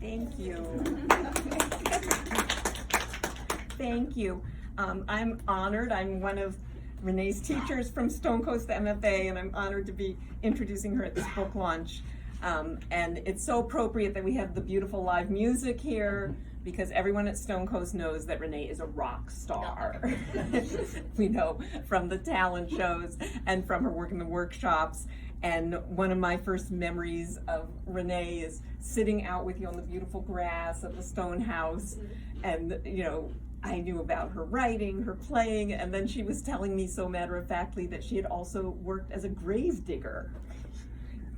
Thank you. Thank you. I'm honored. I'm one of Renee's teachers from Stone Coast MFA, and I'm honored to be introducing her at this book launch. And it's so appropriate that we have the beautiful live music here, because everyone at Stone Coast knows that Renee is a rock star. We know from the talent shows and from her work in the workshops. And one of my first memories of Renee is sitting out with you on the beautiful grass of the Stone House. And, you know, I knew about her writing, her playing, and then she was telling me so matter-of-factly that she had also worked as a grave digger.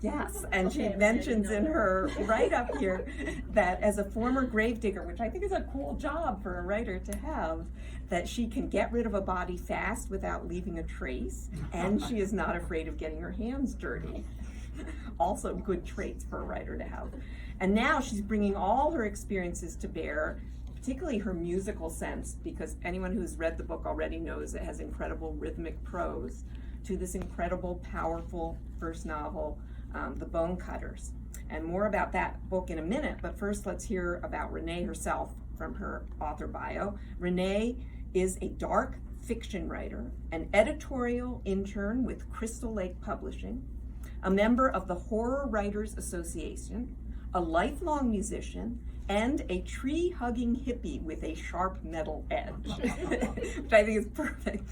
Yes, and she mentions in her write-up here that as a former grave digger, which I think is a cool job for a writer to have, that she can get rid of a body fast without leaving a trace, and she is not afraid of getting her hands dirty. Also good traits for a writer to have. And now she's bringing all her experiences to bear, particularly her musical sense, because anyone who's read the book already knows it has incredible rhythmic prose, to this incredible, powerful first novel, The Bone Cutters. And more about that book in a minute, but first let's hear about Renee herself from her author bio. Renee is a dark fiction writer, an editorial intern with Crystal Lake Publishing, a member of the Horror Writers Association, a lifelong musician, and a tree-hugging hippie with a sharp metal edge, which I think is perfect.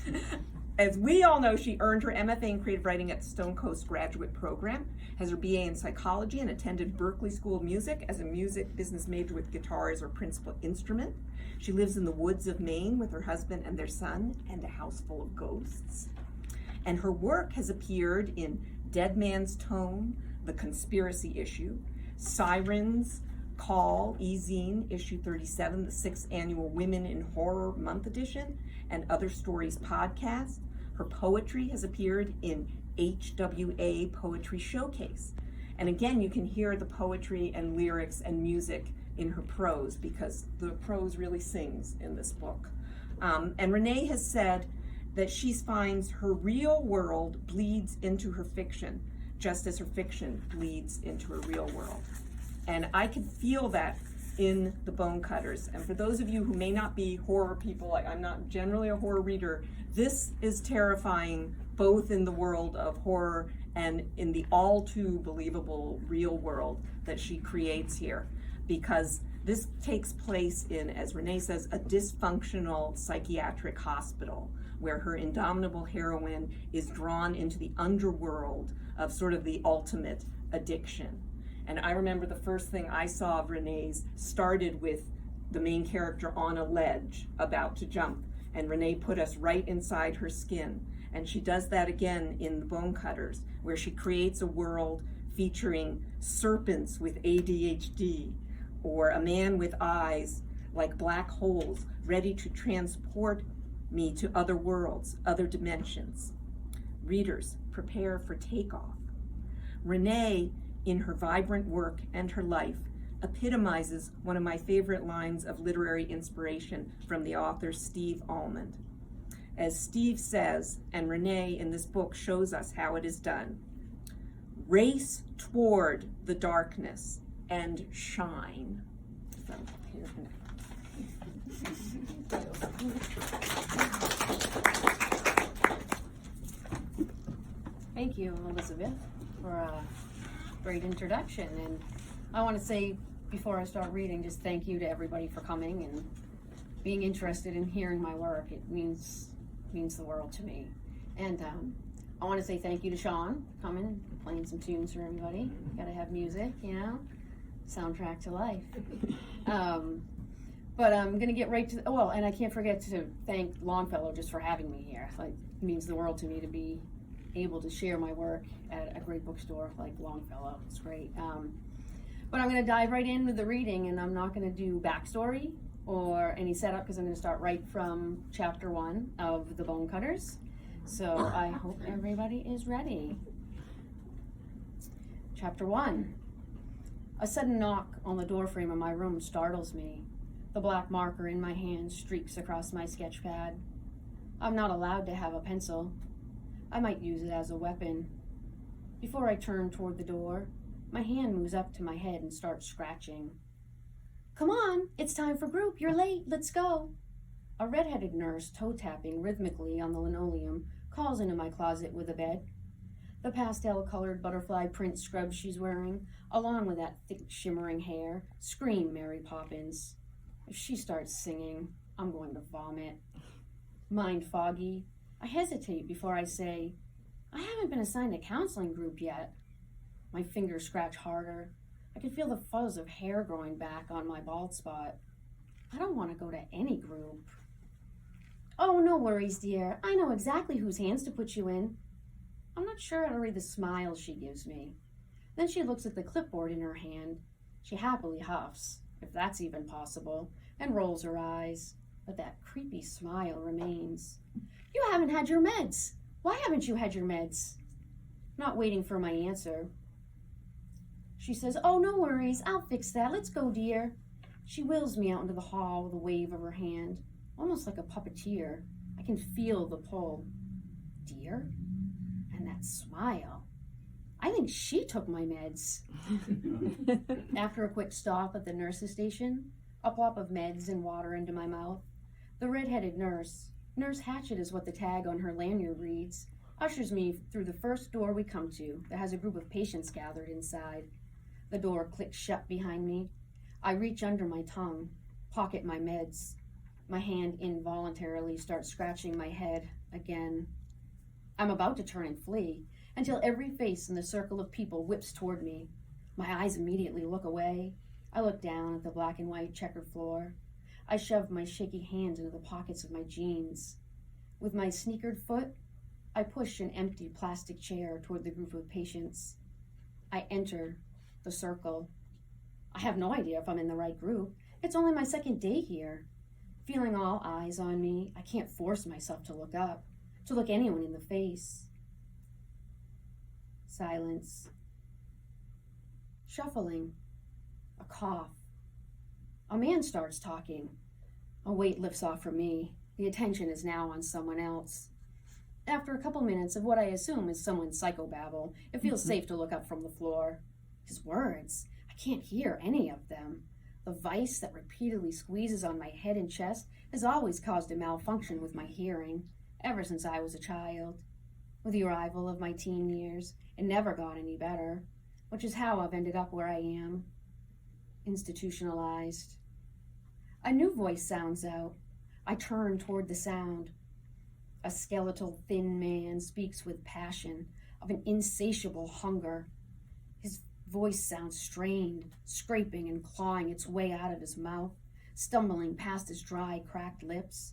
As we all know, she earned her MFA in creative writing at the Stone Coast Graduate Program, has her BA in psychology, and attended Berklee School of Music as a music business major with guitar as her principal instrument. She lives in the woods of Maine with her husband and their son, and a house full of ghosts. And her work has appeared in Dead Man's Tone, The Conspiracy Issue, Sirens, Call, E-Zine, issue 37, the 6th annual Women in Horror Month edition, and Other Stories podcast. Her poetry has appeared in HWA Poetry Showcase. And again, you can hear the poetry and lyrics and music in her prose, because the prose really sings in this book. And Renee has said that she finds her real world bleeds into her fiction, just as her fiction bleeds into her real world. And I could feel that in The Bone Cutters. And for those of you who may not be horror people, I'm not generally a horror reader, this is terrifying both in the world of horror and in the all too believable real world that she creates here. Because this takes place in, as Renee says, a dysfunctional psychiatric hospital where her indomitable heroine is drawn into the underworld of sort of the ultimate addiction. And I remember the first thing I saw of Renee's started with the main character on a ledge about to jump, and Renee put us right inside her skin. And she does that again in The Bone Cutters, where she creates a world featuring serpents with ADHD, or a man with eyes like black holes ready to transport me to other worlds, other dimensions. Readers, prepare for takeoff. Renee, in her vibrant work and her life, epitomizes one of my favorite lines of literary inspiration from the author Steve Almond. As Steve says, and Renee in this book shows us how it is done, race toward the darkness and shine. So, here's Thank you, Elizabeth, for a great introduction. And I want to say, before I start reading, just thank you to everybody for coming and being interested in hearing my work. It means the world to me. And I want to say thank you to Sean for coming, playing some tunes for everybody. Gotta have music, you know, soundtrack to life. But I'm gonna get right to and I can't forget to thank Longfellow just for having me here. Like, it means the world to me to be able to share my work at a great bookstore like Longfellow. It's great. But I'm going to dive right in with the reading, and I'm not going to do backstory or any setup because I'm going to start right from chapter 1 of The Bone Cutters. So I hope everybody is ready. Chapter 1. A sudden knock on the doorframe of my room startles me. The black marker in my hand streaks across my sketch pad. I'm not allowed to have a pencil. I might use it as a weapon. Before I turn toward the door, my hand moves up to my head and starts scratching. Come on, it's time for group. You're late. Let's go. A red-headed nurse, toe-tapping rhythmically on the linoleum, calls into my closet with a bed. The pastel-colored butterfly print scrubs she's wearing, along with that thick, shimmering hair, scream Mary Poppins. If she starts singing, I'm going to vomit. Mind foggy, I hesitate before I say, I haven't been assigned a counseling group yet. My fingers scratch harder. I can feel the fuzz of hair growing back on my bald spot. I don't want to go to any group. Oh, no worries, dear. I know exactly whose hands to put you in. I'm not sure how to read the smile she gives me. Then she looks at the clipboard in her hand. She happily huffs, if that's even possible, and rolls her eyes. But that creepy smile remains. You haven't had your meds. Why haven't you had your meds? Not waiting for my answer, she says, oh, no worries. I'll fix that. Let's go, dear. She wheels me out into the hall with a wave of her hand, almost like a puppeteer. I can feel the pull. Dear? And that smile. I think she took my meds. After a quick stop at the nurse's station, a plop of meds and water into my mouth, the red-headed nurse, Nurse Hatchet is what the tag on her lanyard reads, ushers me through the first door we come to that has a group of patients gathered inside. The door clicks shut behind me. I reach under my tongue, pocket my meds. My hand involuntarily starts scratching my head again. I'm about to turn and flee until every face in the circle of people whips toward me. My eyes immediately look away. I look down at the black and white checkered floor. I shove my shaky hands into the pockets of my jeans. With my sneakered foot, I push an empty plastic chair toward the group of patients. I enter the circle. I have no idea if I'm in the right group. It's only my second day here. Feeling all eyes on me, I can't force myself to look up, to look anyone in the face. Silence. Shuffling. A cough. A man starts talking. A weight lifts off from me. The attention is now on someone else. After a couple minutes of what I assume is someone's psychobabble, it feels safe to look up from the floor. His words, I can't hear any of them. The vice that repeatedly squeezes on my head and chest has always caused a malfunction with my hearing, ever since I was a child. With the arrival of my teen years, it never got any better, which is how I've ended up where I am. Institutionalized. A new voice sounds out. I turn toward the sound. A skeletal, thin man speaks with passion of an insatiable hunger. His voice sounds strained, scraping and clawing its way out of his mouth, stumbling past his dry, cracked lips.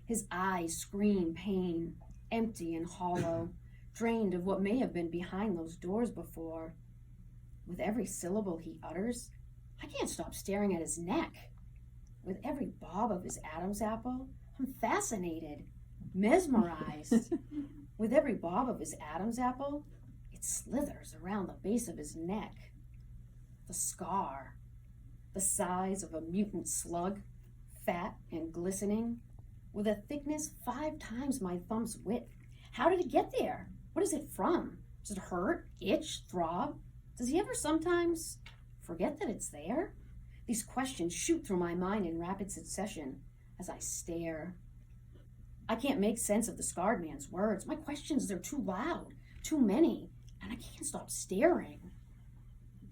His eyes scream pain, empty and hollow, drained of what may have been behind those doors before. With every syllable he utters, I can't stop staring at his neck. With every bob of his Adam's apple, I'm fascinated, mesmerized. With every bob of his Adam's apple, it slithers around the base of his neck. The scar, the size of a mutant slug, fat and glistening, with a thickness 5 times my thumb's width. How did it get there? What is it from? Does it hurt, itch, throb? Does he ever sometimes forget that it's there? These questions shoot through my mind in rapid succession as I stare. I can't make sense of the scarred man's words. My questions, they're too loud, too many, and I can't stop staring.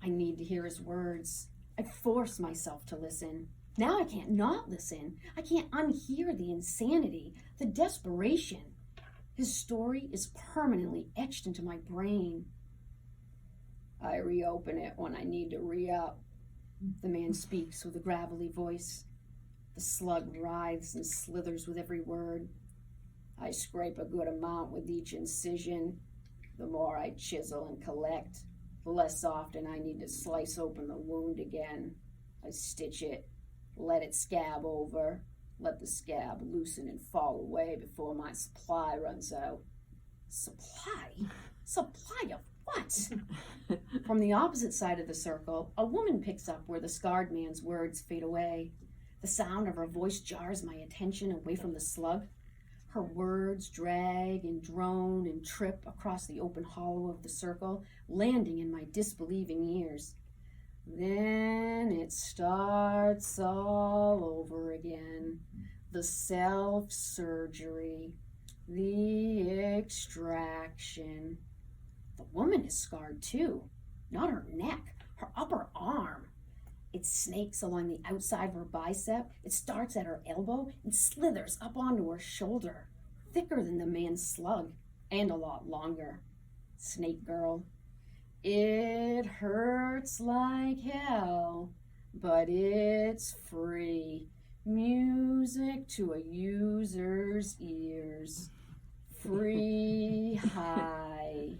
I need to hear his words. I force myself to listen. Now I can't not listen. I can't unhear the insanity, the desperation. His story is permanently etched into my brain. I reopen it when I need to re-up. The man speaks with a gravelly voice. The slug writhes and slithers with every word. I scrape a good amount with each incision. The more I chisel and collect, the less often I need to slice open the wound again. I stitch it, let it scab over, let the scab loosen and fall away before my supply runs out. Supply? Supply of what? From the opposite side of the circle, a woman picks up where the scarred man's words fade away. The sound of her voice jars my attention away from the slug. Her words drag and drone and trip across the open hollow of the circle, landing in my disbelieving ears. Then it starts all over again. The self-surgery, the extraction. The woman is scarred too. Not her neck, her upper arm. It snakes along the outside of her bicep. It starts at her elbow and slithers up onto her shoulder. Thicker than the man's slug, and a lot longer. Snake girl. It hurts like hell, but it's free. Music to a user's ears. Free high.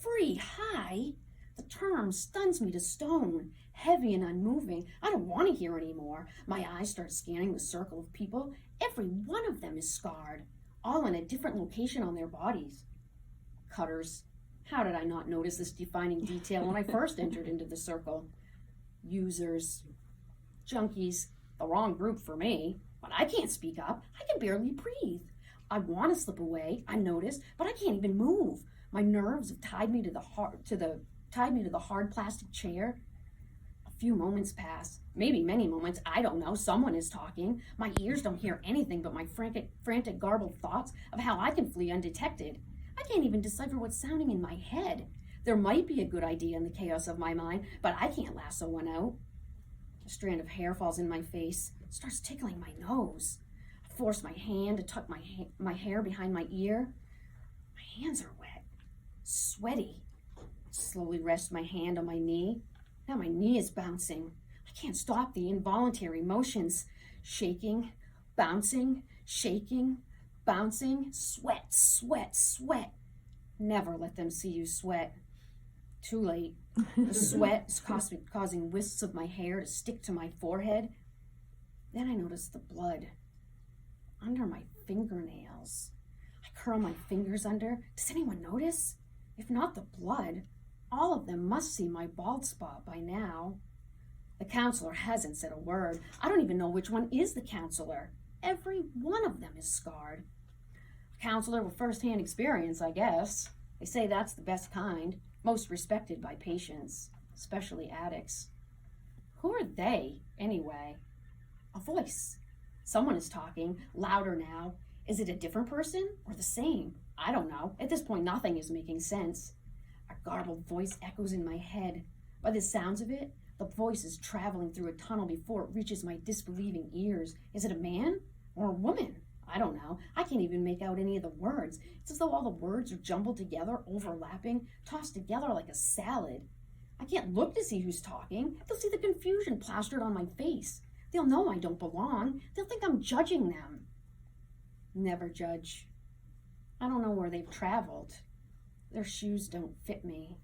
Free high? The term stuns me to stone, heavy and unmoving. I don't want to hear anymore. My eyes start scanning the circle of people. Every one of them is scarred, all in a different location on their bodies. Cutters. How did I not notice this defining detail when I first entered into the circle? Users. Junkies. The wrong group for me. But I can't speak up. I can barely breathe. I want to slip away, I notice, but I can't even move. My nerves have tied me to the hard plastic chair. A few moments pass, maybe many moments, I don't know. Someone is talking. My ears don't hear anything but my frantic garbled thoughts of how I can flee undetected. I can't even decipher what's sounding in my head. There might be a good idea in the chaos of my mind, but I can't lasso one out. A strand of hair falls in my face, starts tickling my nose. I force my hand to tuck my hair behind my ear. My hands are wet, sweaty. Slowly rest my hand on my knee. Now my knee is bouncing. I can't stop the involuntary motions. Shaking, bouncing, shaking, bouncing. Sweat, sweat, sweat. Never let them see you sweat. Too late. The sweat is causing wisps of my hair to stick to my forehead. Then I notice the blood under my fingernails. I curl my fingers under. Does anyone notice? If not the blood, all of them must see my bald spot by now. The counselor hasn't said a word. I don't even know which one is the counselor. Every one of them is scarred. A counselor with first-hand experience, I guess. They say that's the best kind, most respected by patients, especially addicts. Who are they, anyway? A voice. Someone is talking, louder now. Is it a different person or the same? I don't know. At this point, nothing is making sense. A garbled voice echoes in my head. By the sounds of it, the voice is traveling through a tunnel before it reaches my disbelieving ears. Is it a man or a woman? I don't know. I can't even make out any of the words. It's as though all the words are jumbled together, overlapping, tossed together like a salad. I can't look to see who's talking. They'll see the confusion plastered on my face. They'll know I don't belong. They'll think I'm judging them. Never judge. I don't know where they've traveled. Their shoes don't fit me.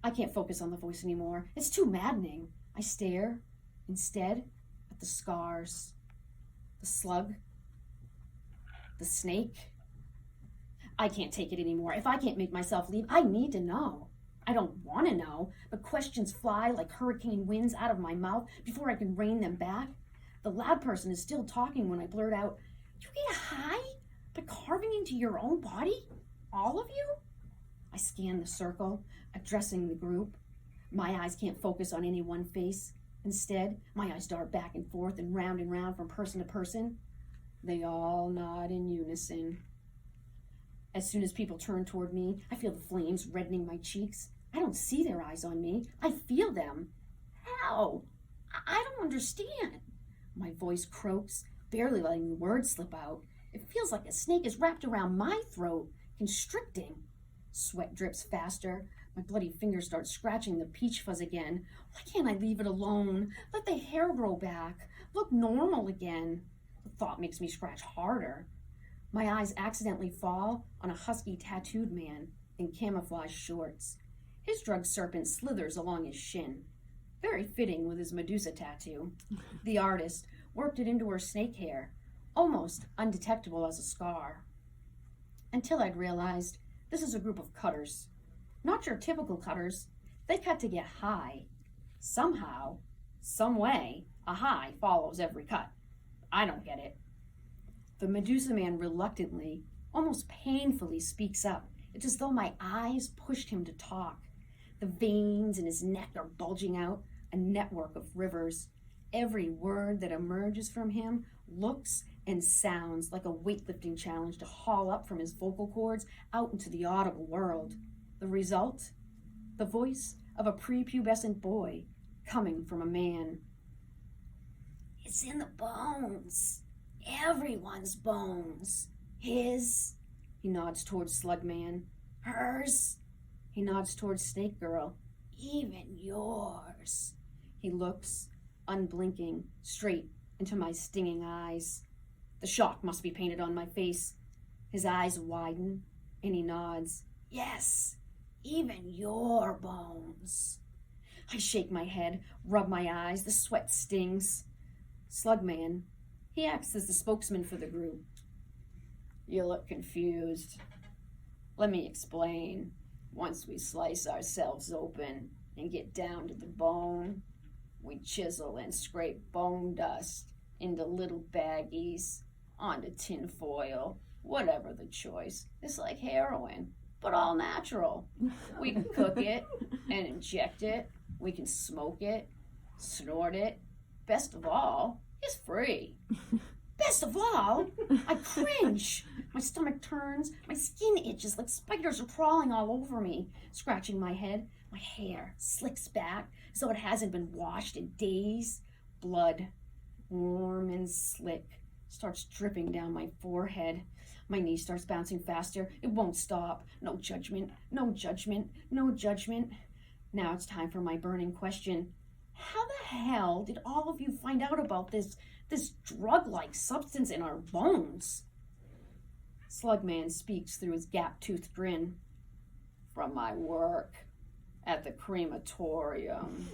I can't focus on the voice anymore. It's too maddening. I stare, instead, at the scars, the slug, the snake. I can't take it anymore. If I can't make myself leave, I need to know. I don't want to know, but questions fly like hurricane winds out of my mouth before I can rein them back. The loud person is still talking when I blurt out, "You get high by carving into your own body? All of you?" I scan the circle, addressing the group. My eyes can't focus on any one face. Instead, my eyes dart back and forth and round from person to person. They all nod in unison. As soon as people turn toward me, I feel the flames reddening my cheeks. I don't see their eyes on me. I feel them. How? I don't understand. My voice croaks, barely letting the words slip out. It feels like a snake is wrapped around my throat, constricting. Sweat drips faster. My bloody fingers start scratching the peach fuzz again. Why can't I leave it alone? Let the hair grow back. Look normal again. The thought makes me scratch harder. My eyes accidentally fall on a husky tattooed man in camouflage shorts. His drug serpent slithers along his shin. Very fitting with his Medusa tattoo. The artist worked it into her snake hair, almost undetectable as a scar. Until I'd realized this is a group of cutters. Not your typical cutters. They cut to get high. Somehow, some way, a high follows every cut. I don't get it. The Medusa man reluctantly, almost painfully speaks up. It's as though my eyes pushed him to talk. The veins in his neck are bulging out, a network of rivers. Every word that emerges from him looks and sounds like a weightlifting challenge to haul up from his vocal cords out into the audible world. The result? The voice of a prepubescent boy coming from a man. It's in the bones. Everyone's bones. His. He nods towards Slugman. Hers. He nods towards Snake Girl. Even yours. He looks, unblinking, straight into my stinging eyes. The shock must be painted on my face. His eyes widen, and he nods. Yes, even your bones. I shake my head, rub my eyes, the sweat stings. Slugman, he acts as the spokesman for the group. You look confused. Let me explain. Once we slice ourselves open and get down to the bone, we chisel and scrape bone dust into little baggies, onto tin foil, whatever the choice. It's like heroin, but all natural. We can cook it and inject it. We can smoke it, snort it. Best of all, it's free. Best of all, I cringe. My stomach turns, my skin itches like spiders are crawling all over me. Scratching my head, my hair slicks back as though it hasn't been washed in days. Blood, warm and slick, starts dripping down my forehead. My knee starts bouncing faster. It won't stop. No judgment, no judgment, no judgment. Now it's time for my burning question. How the hell did all of you find out about this drug-like substance in our bones? Slugman speaks through his gap-toothed grin. From my work at the crematorium.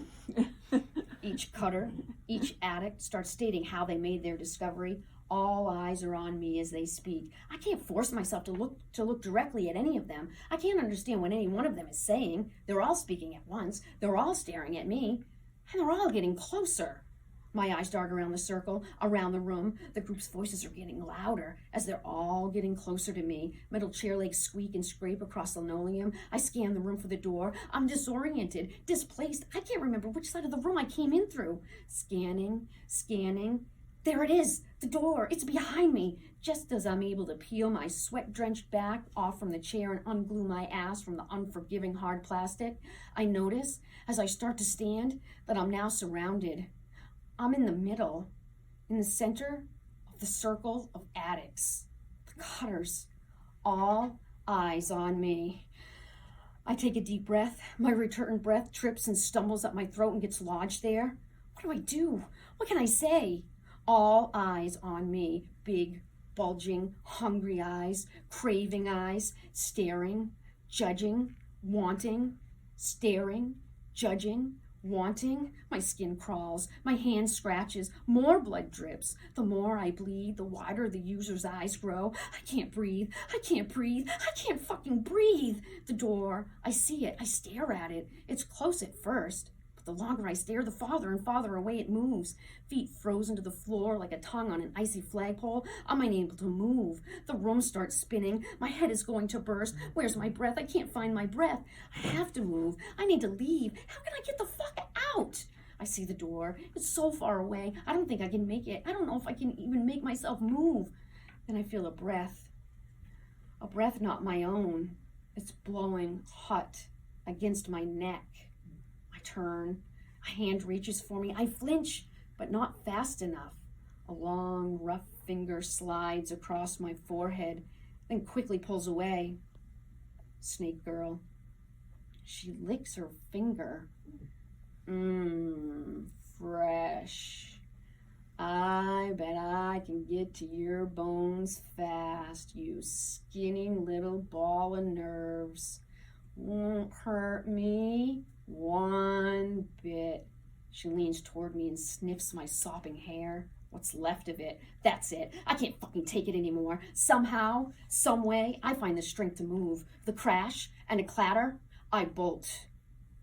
Each cutter, each addict starts stating how they made their discovery. All eyes are on me as they speak. I can't force myself to look directly at any of them. I can't understand what any one of them is saying. They're all speaking at once. They're all staring at me. And they're all getting closer. My eyes dart around the circle, around the room. The group's voices are getting louder as they're all getting closer to me. Metal chair legs squeak and scrape across linoleum. I scan the room for the door. I'm disoriented, displaced. I can't remember which side of the room I came in through. Scanning. There it is, the door. It's behind me. Just as I'm able to peel my sweat-drenched back off from the chair and unglue my ass from the unforgiving hard plastic, I notice, as I start to stand, that I'm now surrounded. I'm in the middle, in the center of the circle of addicts, the cutters, all eyes on me. I take a deep breath. My return breath trips and stumbles up my throat and gets lodged there. What do I do? What can I say? All eyes on me, big, bulging, hungry eyes, craving eyes, staring, judging, wanting, staring, judging, wanting. My skin crawls, my hand scratches, more blood drips. The more I bleed, the wider the user's eyes grow. I can't breathe, I can't fucking breathe. The door, I see it, I stare at it. It's close at first. The longer I stare, the farther and farther away it moves. Feet frozen to the floor like a tongue on an icy flagpole. I'm unable to move. The room starts spinning. My head is going to burst. Where's my breath? I can't find my breath. I have to move. I need to leave. How can I get the fuck out? I see the door. It's so far away. I don't think I can make it. I don't know if I can even make myself move. Then I feel a breath. A breath not my own. It's blowing hot against my neck. Turn. A hand reaches for me. I flinch, but not fast enough. A long, rough finger slides across my forehead, then quickly pulls away. Snake Girl. She licks her finger. Fresh. I bet I can get to your bones fast, you skinny little ball of nerves. Won't hurt me one bit. She leans toward me and sniffs my sopping hair. What's left of it. That's it. I can't fucking take it anymore. Somehow, some way, I find the strength to move. The crash and a clatter, I bolt.